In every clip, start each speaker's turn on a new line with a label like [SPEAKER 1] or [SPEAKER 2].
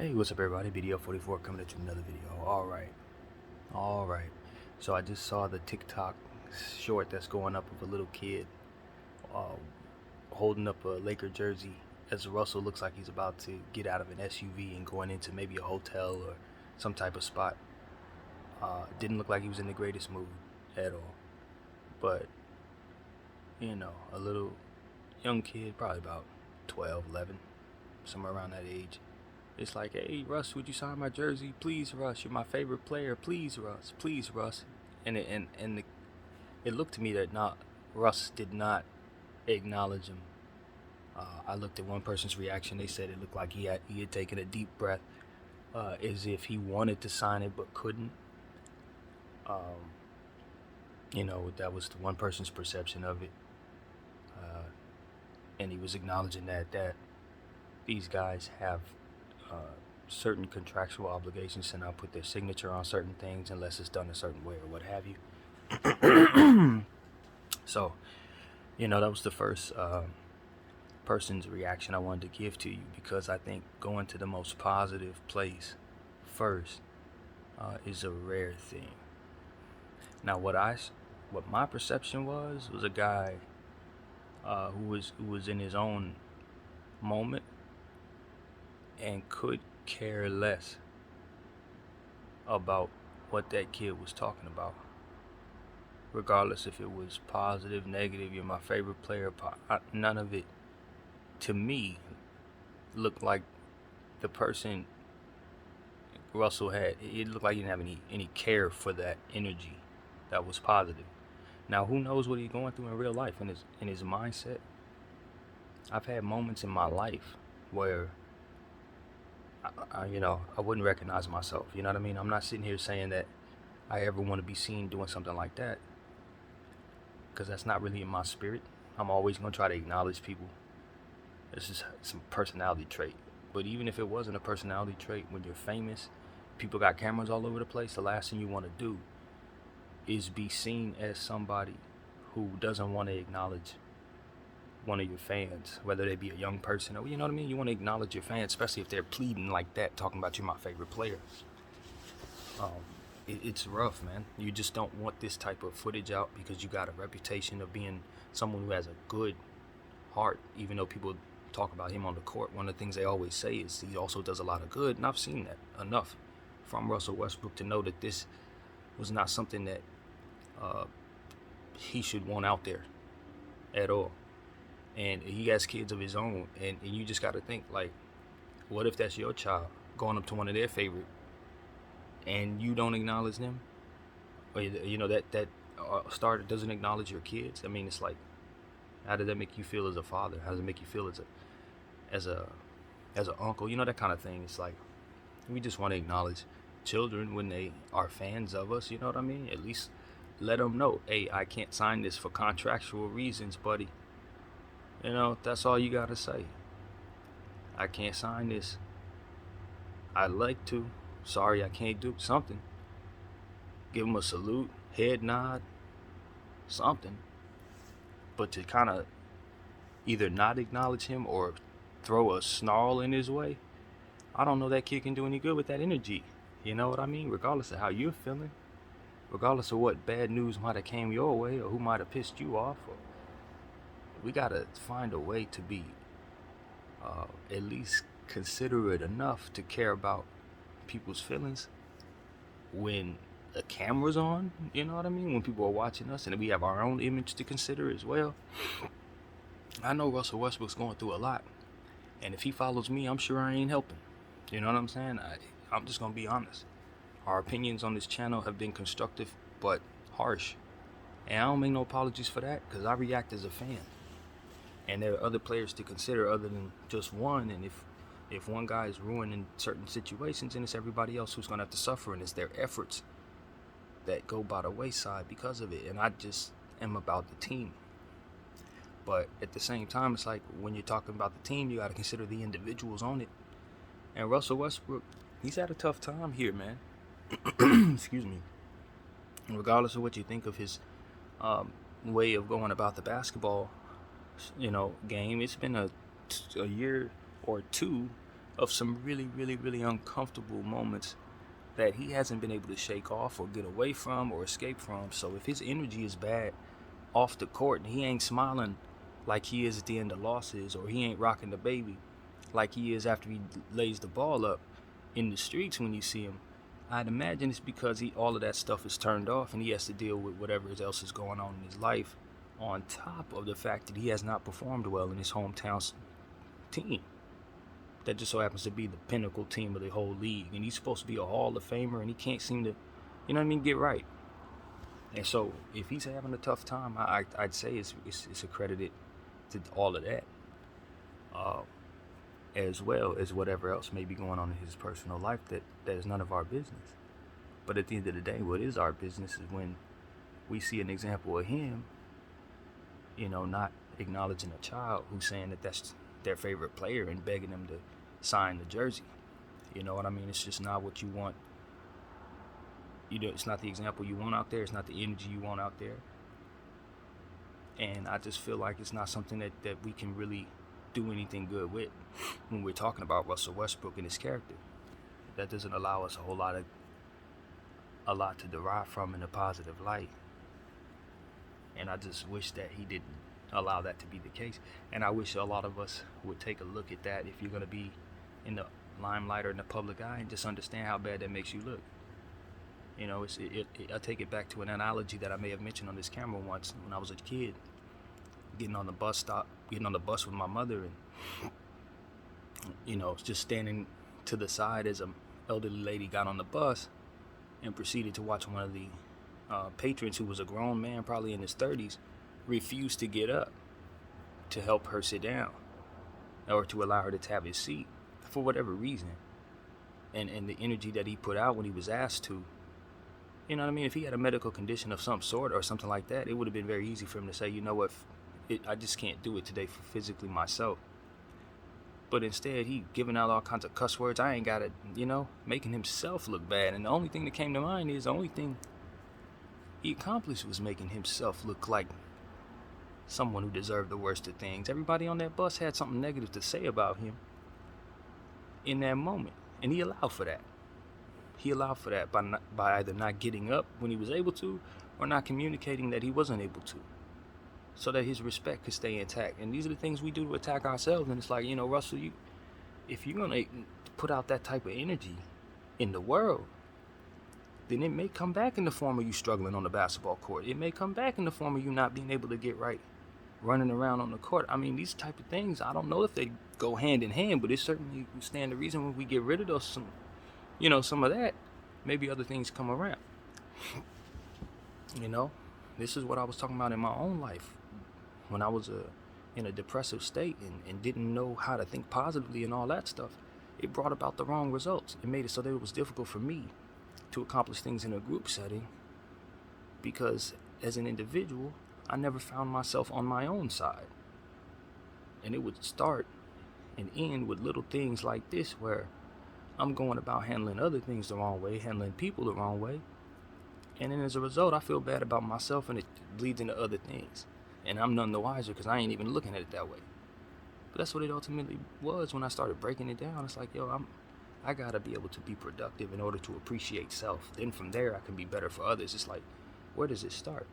[SPEAKER 1] Hey, what's up, everybody? BDF 44 coming at you with another video. All right. So I just saw the TikTok short that's going up of a little kid uh, holding up a Laker jersey as Russell looks like he's about to get out of an SUV and going into maybe a hotel or some type of spot. Didn't look like he was in the greatest mood at all. But, a little young kid, probably about 12, 11, somewhere around that age. It's like, hey, Russ, would you sign my jersey? Please, Russ, you're my favorite player. Please, Russ. And it looked to me that Russ did not acknowledge him. I looked at one person's reaction. They said it looked like he had taken a deep breath, as if he wanted to sign it but couldn't. That was the one person's perception of it. And he was acknowledging that these guys have certain contractual obligations to not put their signature on certain things unless it's done a certain way or what have you. So, that was the first person's reaction I wanted to give to you, because I think going to the most positive place first is a rare thing. Now, what my perception was a guy who was in his own moment and could care less about what that kid was talking about, regardless if it was positive, negative, you're my favorite player. None of it, to me, looked like the person Russell had. It looked like he didn't have any care for that energy that was positive. Now, who knows what he's going through in real life, in his mindset. I've had moments in my life where I wouldn't recognize myself. You know what I mean? I'm not sitting here saying that I ever want to be seen doing something like that, because that's not really in my spirit. I'm always going to try to acknowledge people. It's just some personality trait. But even if it wasn't a personality trait, when you're famous, people got cameras all over the place, the last thing you want to do is be seen as somebody who doesn't want to acknowledge one of your fans, whether they be a young person or, you know what I mean? You want to acknowledge your fans, especially if they're pleading like that, talking about you're my favorite player. It's rough, man. You just don't want this type of footage out, because you got a reputation of being someone who has a good heart. Even though people talk about him on the court, one of the things they always say is he also does a lot of good, and I've seen that enough from Russell Westbrook to know that this was not something that he should want out there at all. And he has kids of his own, and you just got to think, like, what if that's your child going up to one of their favorite and you don't acknowledge them, or that starter doesn't acknowledge your kids? I mean, it's like, how does that make you feel as a father? How does it make you feel as an uncle? That kind of thing. It's like, we just want to acknowledge children when they are fans of us. You know what I mean? At least let them know, hey, I can't sign this for contractual reasons, buddy. That's all you gotta say. I can't sign this. I'd like to. Sorry, I can't do something. Give him a salute, head nod, something. But to kind of either not acknowledge him or throw a snarl in his way, I don't know that kid can do any good with that energy. You know what I mean? Regardless of how you're feeling, regardless of what bad news might have came your way or who might have pissed you off, we gotta find a way to be at least considerate enough to care about people's feelings when the camera's on. You know what I mean? When people are watching us, and we have our own image to consider as well. I know Russell Westbrook's going through a lot, and if he follows me, I'm sure I ain't helping. You know what I'm saying? I'm just gonna be honest. Our opinions on this channel have been constructive but harsh, and I don't make no apologies for that, because I react as a fan. And there are other players to consider other than just one. And if one guy is ruining certain situations, then it's everybody else who's going to have to suffer. And it's their efforts that go by the wayside because of it. And I just am about the team. But at the same time, it's like, when you're talking about the team, you got to consider the individuals on it. And Russell Westbrook, he's had a tough time here, man. Excuse me. And regardless of what you think of his way of going about the basketball game, it's been a year or two of some really, really, really uncomfortable moments that he hasn't been able to shake off or get away from or escape from. So if his energy is bad off the court and he ain't smiling like he is at the end of losses, or he ain't rocking the baby like he is after he lays the ball up in the streets when you see him, I'd imagine it's because all of that stuff is turned off and he has to deal with whatever else is going on in his life, on top of the fact that he has not performed well in his hometown team that just so happens to be the pinnacle team of the whole league, and he's supposed to be a Hall of Famer, and he can't seem to, you know what I mean, get right. And so if he's having a tough time, I'd say it's accredited to all of that, as well as whatever else may be going on in his personal life that is none of our business. But at the end of the day, what is our business is when we see an example of him, not acknowledging a child who's saying that that's their favorite player and begging them to sign the jersey. You know what I mean? It's just not what you want. It's not the example you want out there. It's not the energy you want out there. And I just feel like it's not something that we can really do anything good with when we're talking about Russell Westbrook and his character. That doesn't allow us a lot to derive from in a positive light. And I just wish that he didn't allow that to be the case. And I wish a lot of us would take a look at that if you're going to be in the limelight or in the public eye, and just understand how bad that makes you look. I take it back to an analogy that I may have mentioned on this camera once when I was a kid, getting on the bus with my mother, and just standing to the side as an elderly lady got on the bus and proceeded to watch one of the patrons, who was a grown man, probably in his 30s, refused to get up to help her sit down or to allow her to have his seat for whatever reason. And the energy that he put out when he was asked to, you know what I mean? If he had a medical condition of some sort or something like that, it would have been very easy for him to say, you know what, I just can't do it today for physically myself. But instead, he giving out all kinds of cuss words. I ain't got it, making himself look bad. And the only thing that came to mind is the only thing he accomplished was making himself look like someone who deserved the worst of things. Everybody on that bus had something negative to say about him in that moment, and he allowed for that. He allowed for that by either not getting up when he was able to, or not communicating that he wasn't able to, so that his respect could stay intact. And these are the things we do to attack ourselves. And it's like, Russell, if you're gonna put out that type of energy in the world, then it may come back in the form of you struggling on the basketball court. It may come back in the form of you not being able to get right, running around on the court. I mean, these type of things, I don't know if they go hand in hand, but it certainly stand to reason when we get rid of those, some of that, maybe other things come around. This is what I was talking about in my own life when I was in a depressive state and didn't know how to think positively and all that stuff. It brought about the wrong results. It made it so that it was difficult for me to accomplish things in a group setting, because as an individual, I never found myself on my own side. And it would start and end with little things like this, where I'm going about handling other things the wrong way, handling people the wrong way. And then as a result, I feel bad about myself, and it bleeds into other things. And I'm none the wiser because I ain't even looking at it that way. But that's what it ultimately was when I started breaking it down. It's like, I gotta be able to be productive in order to appreciate self. Then from there, I can be better for others. It's like, where does it start?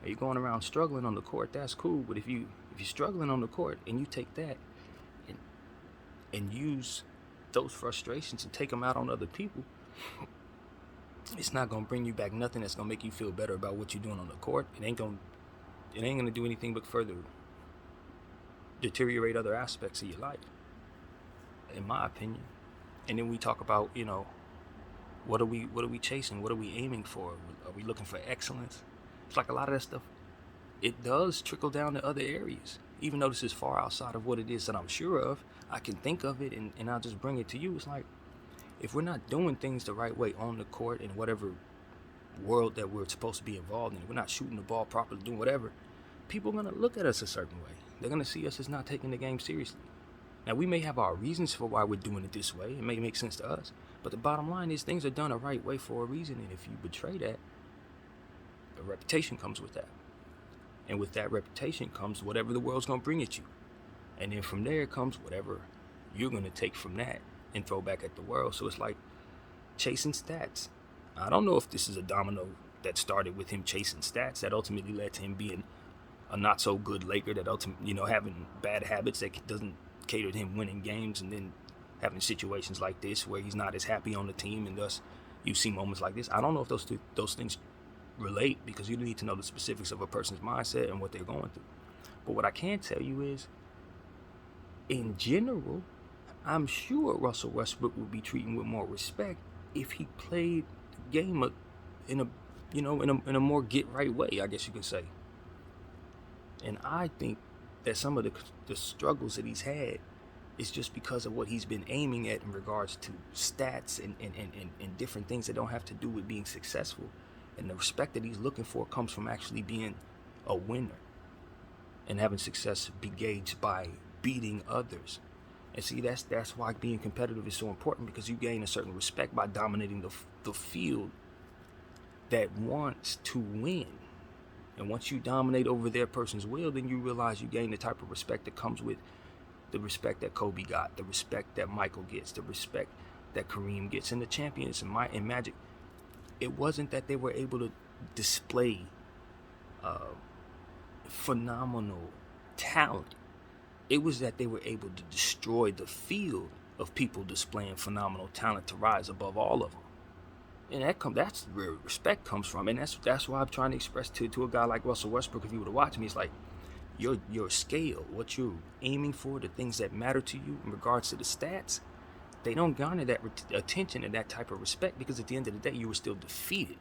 [SPEAKER 1] Are you going around struggling on the court? That's cool. But if you're struggling on the court and you take that and use those frustrations and take them out on other people, it's not gonna bring you back nothing that's gonna make you feel better about what you're doing on the court. It ain't gonna do anything but further deteriorate other aspects of your life, in my opinion. And then we talk about, what are we chasing? What are we aiming for? Are we looking for excellence? It's like a lot of that stuff, it does trickle down to other areas. Even though this is far outside of what it is that I'm sure of, I can think of it and I'll just bring it to you. It's like, if we're not doing things the right way on the court in whatever world that we're supposed to be involved in, we're not shooting the ball properly, doing whatever, people are going to look at us a certain way. They're going to see us as not taking the game seriously. Now, we may have our reasons for why we're doing it this way. It may make sense to us. But the bottom line is things are done the right way for a reason. And if you betray that, a reputation comes with that. And with that reputation comes whatever the world's going to bring at you. And then from there comes whatever you're going to take from that and throw back at the world. So it's like chasing stats. I don't know if this is a domino that started with him chasing stats that ultimately led to him being a not so good Laker, that ultimately, having bad habits that doesn't cater to him winning games, and then having situations like this where he's not as happy on the team, and thus you see moments like this. I don't know if those things relate, because you need to know the specifics of a person's mindset and what they're going through. But what I can tell you is, in general, I'm sure Russell Westbrook would be treated with more respect if he played the game in a more get right way, I guess you could say. And I think that some of the struggles that he's had is just because of what he's been aiming at in regards to stats and different things that don't have to do with being successful. And the respect that he's looking for comes from actually being a winner and having success be gauged by beating others. And see, that's why being competitive is so important, because you gain a certain respect by dominating the field that wants to win. And once you dominate over their person's will, then you realize you gain the type of respect that comes with the respect that Kobe got, the respect that Michael gets, the respect that Kareem gets, and the champions and Magic. It wasn't that they were able to display phenomenal talent. It was that they were able to destroy the field of people displaying phenomenal talent to rise above all of them. And that's where respect comes from. And that's why I'm trying to express to a guy like Russell Westbrook, if you were to watch me, it's like your scale, what you're aiming for, the things that matter to you in regards to the stats, they don't garner that attention and that type of respect, because at the end of the day, you were still defeated.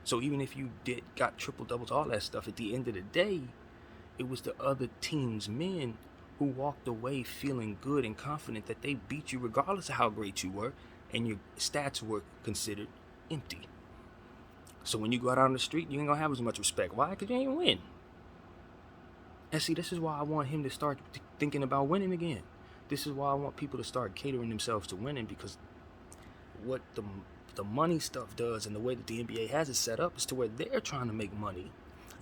[SPEAKER 1] So even if you got triple doubles, all that stuff, at the end of the day, it was the other team's men who walked away feeling good and confident that they beat you regardless of how great you were, and your stats were considered empty. So when you go out on the street, you ain't gonna have as much respect. Why? Because you ain't win. And see, this is why I want him to start thinking about winning again. This is why I want people to start catering themselves to winning, because what the money stuff does, and the way that the NBA has it set up, is to where they're trying to make money.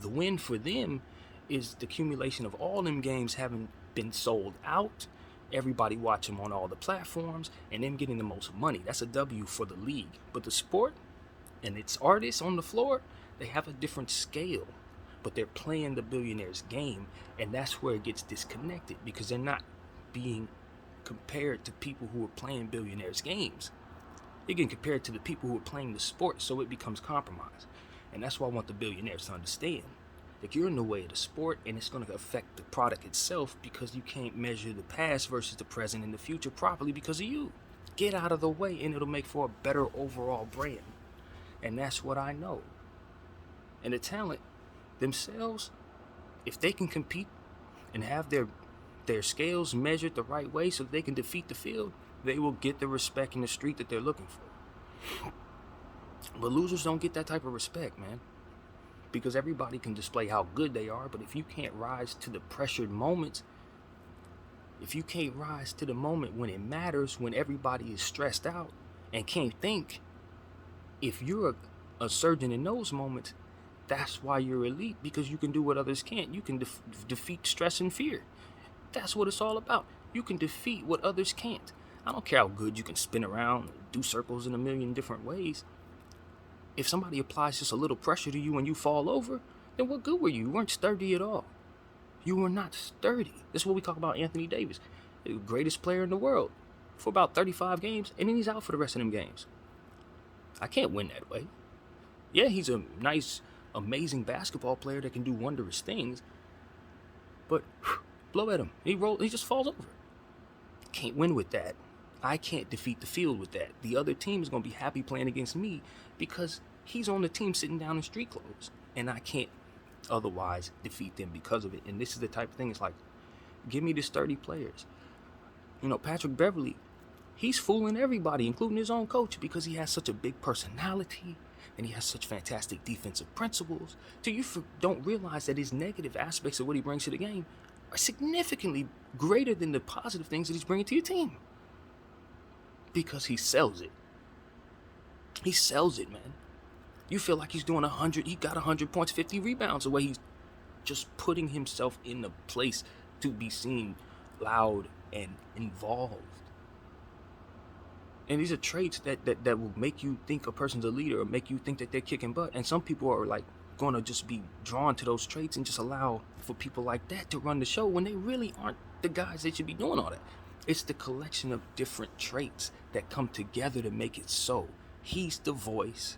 [SPEAKER 1] The win for them is the accumulation of all them games having been sold out, everybody watching them on all the platforms, and them getting the most money. That's a W for the league. But the sport and its artists on the floor, they have a different scale, but they're playing the billionaire's game, and that's where it gets disconnected, because they're not being compared to people who are playing billionaires' games. They're getting compared to the people who are playing the sport, so it becomes compromised. And that's why I want the billionaires to understand that you're in the way of the sport, and it's going to affect the product itself, because you can't measure the past versus the present and the future properly because of you. Get out of the way, and it'll make for a better overall brand. And that's what I know. And the talent themselves, if they can compete and have their scales measured the right way so that they can defeat the field, they will get the respect in the street that they're looking for. But losers don't get that type of respect, man. Because everybody can display how good they are, but if you can't rise to the pressured moments, if you can't rise to the moment when it matters, when everybody is stressed out and can't think, if you're a surgeon in those moments, that's why you're elite, because you can do what others can't. You can defeat stress and fear. That's what it's all about. You can defeat what others can't. I don't care how good you can spin around, do circles in a million different ways. If somebody applies just a little pressure to you and you fall over, then what good were you? You weren't sturdy at all. You were not sturdy. This is what we talk about Anthony Davis, the greatest player in the world, for about 35 games, and then he's out for the rest of them games. I can't win that way. Yeah, he's a nice, amazing basketball player that can do wondrous things, but blow at him. He just falls over. Can't win with that. I can't defeat the field with that. The other team is going to be happy playing against me because he's on the team sitting down in street clothes, and I can't otherwise defeat them because of it. And this is the type of thing, it's like, give me the sturdy players. Patrick Beverley, he's fooling everybody, including his own coach, because he has such a big personality and he has such fantastic defensive principles. So you don't realize that his negative aspects of what he brings to the game are significantly greater than the positive things that he's bringing to your team. Because he sells it. He sells it, man. You feel like he's doing 100, he got 100 points, 50 rebounds, the way he's just putting himself in a place to be seen loud, and involved. And these are traits that will make you think a person's a leader or make you think that they're kicking butt. And some people are like going to just be drawn to those traits and just allow for people like that to run the show when they really aren't the guys that should be doing all that. It's the collection of different traits that come together to make it so. He's the voice,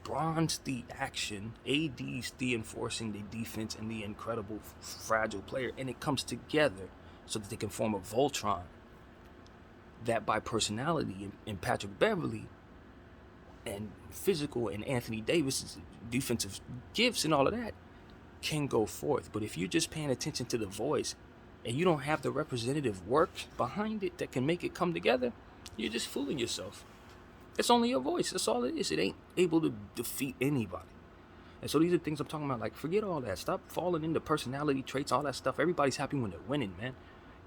[SPEAKER 1] Bron's the action, AD's the enforcing the defense and the incredible fragile player, and it comes together so that they can form a Voltron that by personality in Patrick Beverly and physical and Anthony Davis's defensive gifts and all of that can go forth. But if you're just paying attention to the voice and you don't have the representative work behind it that can make it come together, you're just fooling yourself. It's only your voice. That's all it is. It ain't able to defeat anybody. And so these are things I'm talking about. Like, forget all that. Stop falling into personality traits, all that stuff. Everybody's happy when they're winning, man.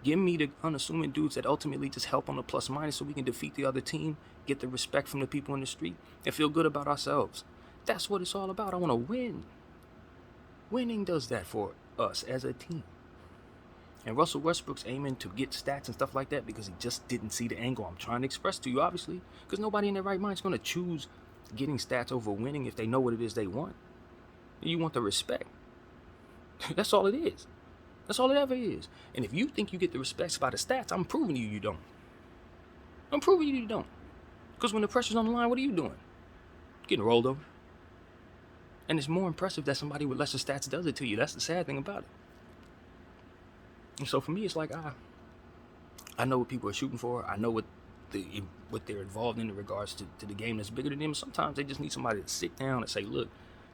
[SPEAKER 1] Give me the unassuming dudes that ultimately just help on the plus minus so we can defeat the other team, get the respect from the people in the street, and feel good about ourselves. That's what it's all about. I want to win. Winning does that for us as a team. And Russell Westbrook's aiming to get stats and stuff like that because he just didn't see the angle I'm trying to express to you, obviously. Because nobody in their right mind is going to choose getting stats over winning if they know what it is they want. You want the respect. That's all it is. That's all it ever is. And if you think you get the respect by the stats, I'm proving you don't. I'm proving you don't. Because when the pressure's on the line, what are you doing? Getting rolled over. And it's more impressive that somebody with lesser stats does it to you. That's the sad thing about it. And so for me, it's like, I know what people are shooting for. I know what they're involved in regards to the game that's bigger than them. Sometimes they just need somebody to sit down and say, look,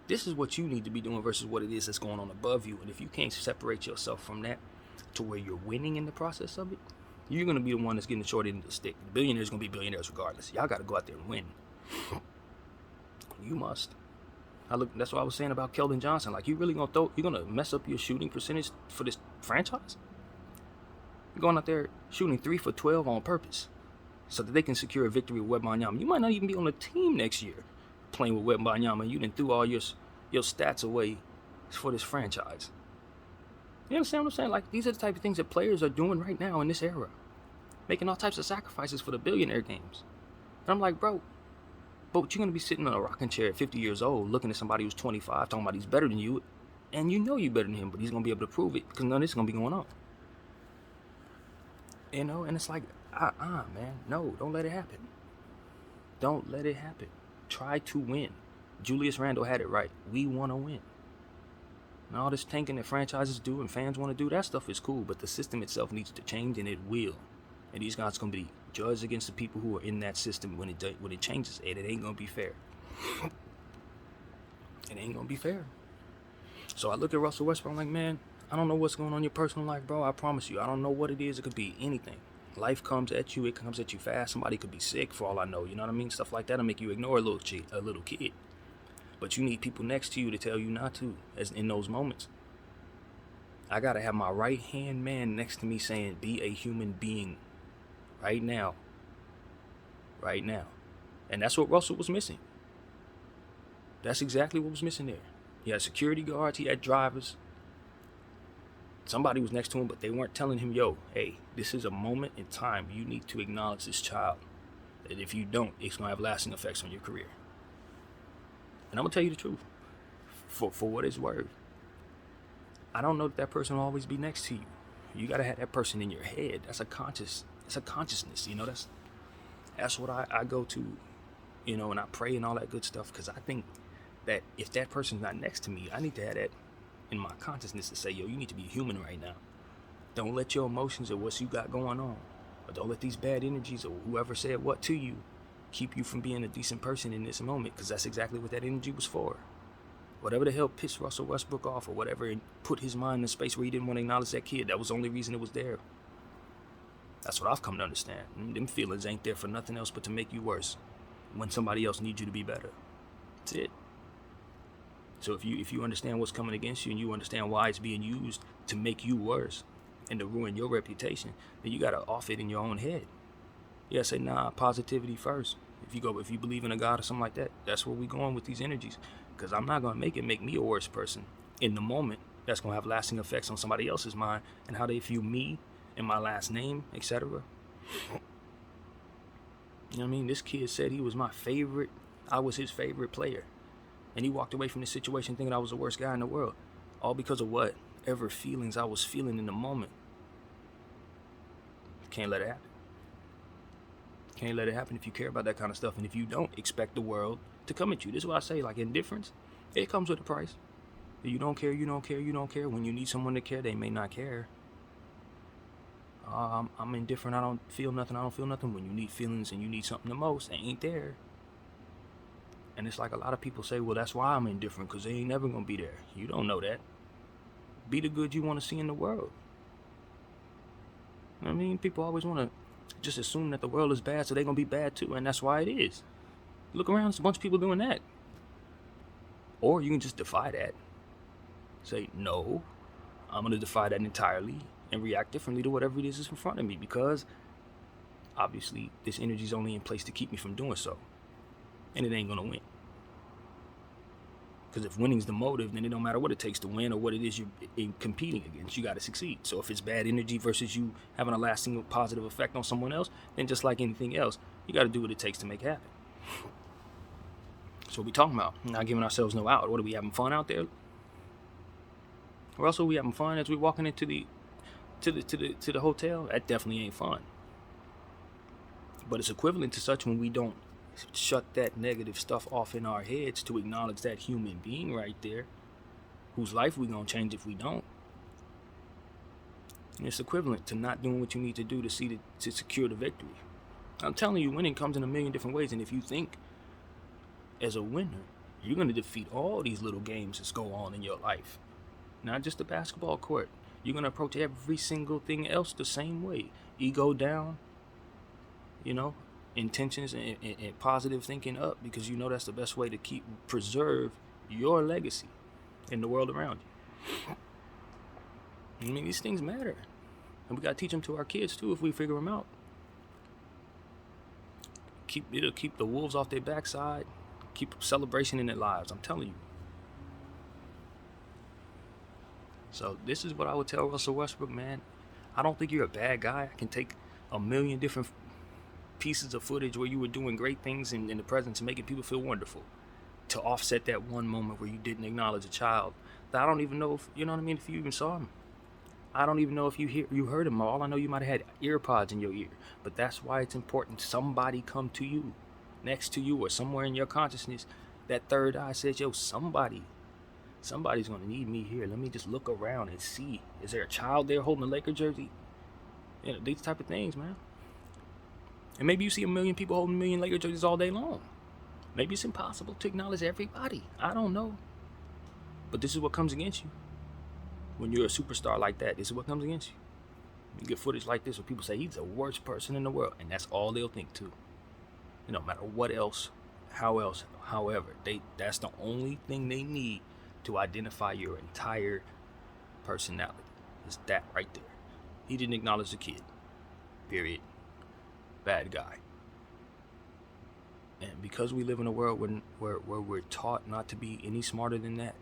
[SPEAKER 1] this is what you need to be doing versus what it is that's going on above you. And if you can't separate yourself from that to where you're winning in the process of it, you're going to be the one that's getting the short end of the stick. The billionaires are going to be billionaires regardless. Y'all got to go out there and win. You must. That's what I was saying about Keldon Johnson. Like, you're going to mess up your shooting percentage for this franchise? You're going out there shooting 3 for 12 on purpose so that they can secure a victory with Wembanyama. You might not even be on the team next year playing with Wembanyama. You done threw all your stats away for this franchise. You understand what I'm saying? Like, these are the type of things that players are doing right now in this era. Making all types of sacrifices for the billionaire games. And I'm like, bro, but you're going to be sitting in a rocking chair at 50 years old looking at somebody who's 25 talking about he's better than you. And you know you're better than him, but he's going to be able to prove it because none of this is going to be going on. You know, and it's like, man, no, don't let it happen. Don't let it happen. Try to win. Julius Randle had it right. We want to win. And all this tanking that franchises do and fans want to do, that stuff is cool, but the system itself needs to change, and it will. And these guys are going to be judged against the people who are in that system when it changes, and it ain't going to be fair. It ain't going to be fair. So I look at Russell Westbrook, I'm like, man, I don't know what's going on in your personal life, bro. I promise you, I don't know what it is. It could be anything. Life comes at you. It comes at you fast. Somebody could be sick for all I know. You know what I mean? Stuff like that will make you ignore a little kid. But you need people next to you to tell you not to, as in those moments. I got to have my right-hand man next to me saying, be a human being right now. Right now. And that's what Russell was missing. That's exactly what was missing there. He had security guards. He had drivers. Somebody was next to him, but they weren't telling him, yo, hey, this is a moment in time. You need to acknowledge this child. That if you don't, it's going to have lasting effects on your career. And I'm going to tell you the truth. For what it's worth. I don't know that person will always be next to you. You got to have that person in your head. That's a consciousness, you know. That's what I go to, you know, and I pray and all that good stuff. Because I think that if that person's not next to me, I need to have that in my consciousness to say, yo, you need to be human right now. Don't let your emotions or what you got going on, or don't let these bad energies or whoever said what to you keep you from being a decent person in this moment, because that's exactly what that energy was for. Whatever the hell pissed Russell Westbrook off or whatever and put his mind in a space where he didn't want to acknowledge that kid, that was the only reason it was there. That's what I've come to understand. Them feelings ain't there for nothing else but to make you worse when somebody else needs you to be better. That's it. So if you understand what's coming against you and you understand why it's being used to make you worse and to ruin your reputation, then you got to off it in your own head. Yeah, say, nah, positivity first. If you believe in a God or something like that, that's where we going with these energies. Because I'm not going to make me a worse person in the moment. That's going to have lasting effects on somebody else's mind and how they view me and my last name, etc. You know what I mean? This kid said he was my favorite. I was his favorite player. And he walked away from the situation thinking I was the worst guy in the world. All because of whatever feelings I was feeling in the moment. Can't let it happen. Can't let it happen if you care about that kind of stuff. And if you don't, expect the world to come at you. This is what I say, like indifference, it comes with a price. You don't care, you don't care, you don't care. When you need someone to care, they may not care. I'm indifferent, I don't feel nothing, I don't feel nothing. When you need feelings and you need something the most, they ain't there. And it's like a lot of people say, well, that's why I'm indifferent, because they ain't never going to be there. You don't know that. Be the good you want to see in the world. You know what I mean? People always want to just assume that the world is bad, so they're going to be bad too, and that's why it is. Look around, there's a bunch of people doing that. Or you can just defy that. Say, no, I'm going to defy that entirely and react differently to whatever it is in front of me, because obviously this energy is only in place to keep me from doing so. And it ain't going to win. Because if winning's the motive, then it don't matter what it takes to win or what it is you're competing against. You got to succeed. So if it's bad energy versus you having a lasting positive effect on someone else, then just like anything else, you got to do what it takes to make it happen. So what we talking about? Not giving ourselves no out. What are we having fun out there? Or else are we having fun as we walking into the hotel? That definitely ain't fun. But it's equivalent to such when we don't shut that negative stuff off in our heads to acknowledge that human being right there, whose life we gonna change if we don't. And it's equivalent to not doing what you need to do to secure the victory. I'm telling you, winning comes in a million different ways, and if you think as a winner, you're gonna defeat all these little games that go on in your life. Not just the basketball court. You're gonna approach every single thing else the same way. Ego down, intentions and positive thinking up, because you know that's the best way to preserve your legacy in the world around you. I mean, these things matter, and we gotta teach them to our kids too if we figure them out. It'll keep the wolves off their backside, keep celebration in their lives. I'm telling you. So this is what I would tell Russell Westbrook, man. I don't think you're a bad guy. I can take a million different pieces of footage where you were doing great things in the presence and making people feel wonderful, to offset that one moment where you didn't acknowledge a child that I don't even know if, you know what I mean, if you even saw him. I don't even know if you heard him. All I know, you might have had ear pods in your ear. But that's why it's important somebody come to you, next to you, or somewhere in your consciousness. That third eye says, yo, somebody's going to need me here. Let me just look around and see. Is there a child there holding a Laker jersey? These type of things, man. And maybe you see a million people holding a million Laker jerseys all day long. Maybe it's impossible to acknowledge everybody. I don't know. But this is what comes against you. When you're a superstar like that, this is what comes against you. You get footage like this where people say he's the worst person in the world. And that's all they'll think too. No matter what else, however, that's the only thing they need to identify your entire personality. It's that right there. He didn't acknowledge the kid. Period. Bad guy. And because we live in a world where we're taught not to be any smarter than that,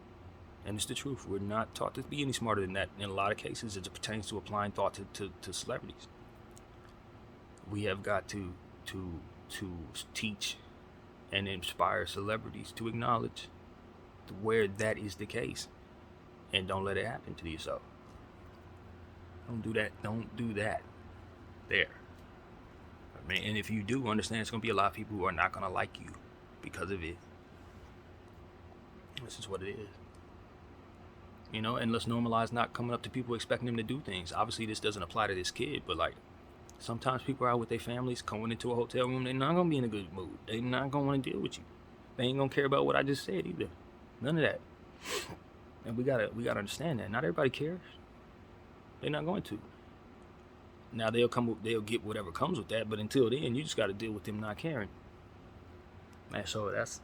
[SPEAKER 1] and it's the truth, we're not taught to be any smarter than that in a lot of cases as it pertains to applying thought to celebrities. We have got to teach and inspire celebrities to acknowledge where that is the case, and don't let it happen to yourself. Don't do that there. I mean, and if you do, understand it's going to be a lot of people who are not going to like you because of it. This is what it is. And let's normalize not coming up to people expecting them to do things. Obviously this doesn't apply to this kid, but like sometimes people are out with their families going into a hotel room, they're not going to be in a good mood. They're not going to want to deal with you. They ain't going to care about what I just said either. None of that. And we gotta understand that. Not everybody cares. They're not going to. Now they'll get whatever comes with that, but until then, you just got to deal with them not caring. And so that's,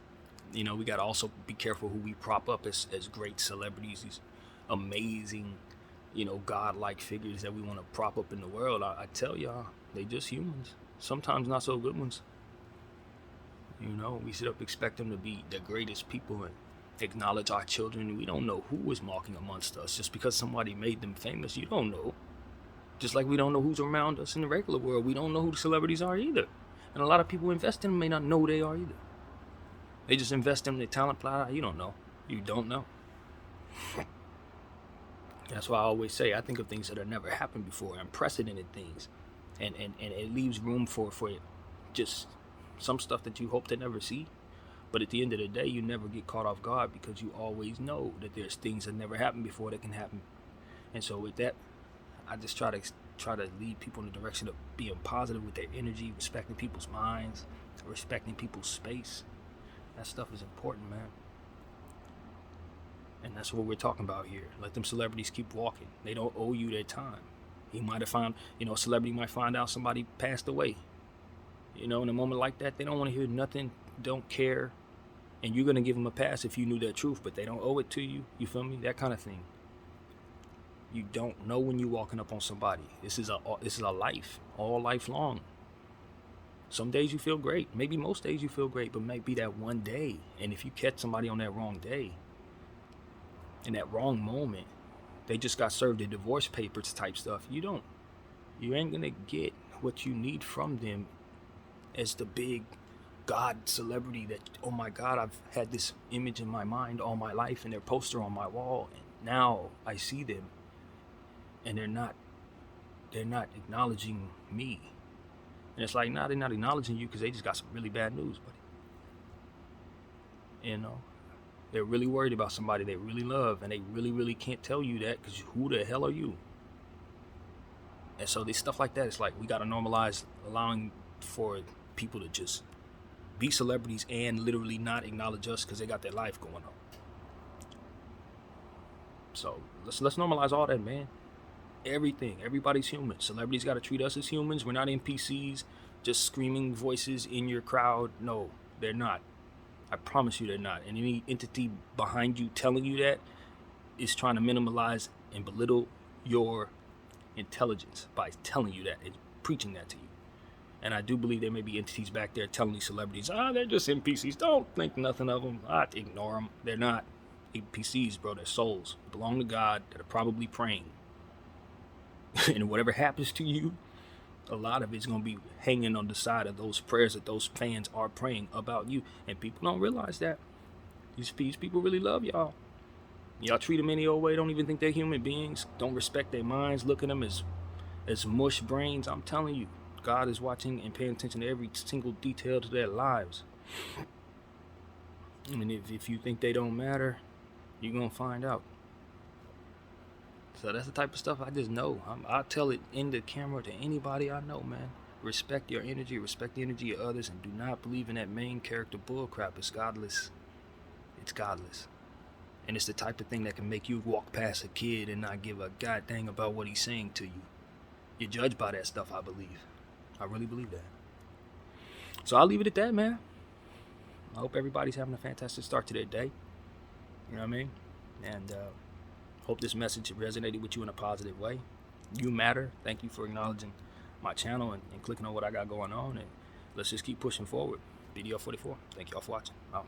[SPEAKER 1] we got to also be careful who we prop up as great celebrities, these amazing, godlike figures that we want to prop up in the world. I tell y'all, they just humans. Sometimes not so good ones. We sit up expect them to be the greatest people and acknowledge our children. We don't know who is walking amongst us. Just because somebody made them famous, you don't know. Just like we don't know who's around us in the regular world, we don't know who the celebrities are either. And a lot of people invest in them may not know who they are either. They just invest in their talent plot. You don't know. You don't know. That's why I always say I think of things that have never happened before, unprecedented things. And it leaves room for just some stuff that you hope to never see. But at the end of the day, you never get caught off guard because you always know that there's things that never happened before that can happen. And so with that, I just try to lead people in the direction of being positive with their energy, respecting people's minds, respecting people's space. That stuff is important, man. And that's what we're talking about here. Let them celebrities keep walking. They don't owe you their time. He might have found, a celebrity might find out somebody passed away. In a moment like that, they don't want to hear nothing, don't care. And you're going to give them a pass if you knew that truth, but they don't owe it to you. You feel me? That kind of thing. You don't know when you're walking up on somebody. This is a life, all life long. Some days you feel great. Maybe most days you feel great, but maybe that one day. And if you catch somebody on that wrong day, in that wrong moment, they just got served the divorce papers type stuff. You ain't gonna get what you need from them as the big God celebrity that, oh my God, I've had this image in my mind all my life and their poster on my wall, and now I see them and they're not acknowledging me. And it's like, they're not acknowledging you because they just got some really bad news, buddy. They're really worried about somebody they really love, and they really, really can't tell you that because who the hell are you? And so this stuff like that, it's like we got to normalize allowing for people to just be celebrities and literally not acknowledge us because they got their life going on. So let's normalize all that, man. Everything. Everybody's human. Celebrities got to treat us as humans. We're not NPCs, just screaming voices in your crowd. No, they're not. I promise you they're not. And any entity behind you telling you that is trying to minimize and belittle your intelligence by telling you that and preaching that to you. And I do believe there may be entities back there telling these celebrities, they're just NPCs. Don't think nothing of them. Ignore them. They're not NPCs, bro. They're souls. They belong to God that are probably praying. And whatever happens to you, a lot of it's going to be hanging on the side of those prayers that those fans are praying about you. And people don't realize that. These people really love y'all. Y'all treat them any old way. Don't even think they're human beings. Don't respect their minds. Look at them as mush brains. I'm telling you, God is watching and paying attention to every single detail to their lives. And if you think they don't matter, you're going to find out. So that's the type of stuff I just know. I tell it in the camera to anybody I know, man. Respect your energy, respect the energy of others, and do not believe in that main character bullcrap. It's godless. It's godless. And it's the type of thing that can make you walk past a kid and not give a god dang about what he's saying to you. You're judged by that stuff, I believe. I really believe that. So I'll leave it at that, man. I hope everybody's having a fantastic start to their day. You know what I mean? And hope this message resonated with you in a positive way. You matter. Thank you for acknowledging my channel and clicking on what I got going on. And let's just keep pushing forward. BDF 44. Thank y'all for watching. Out.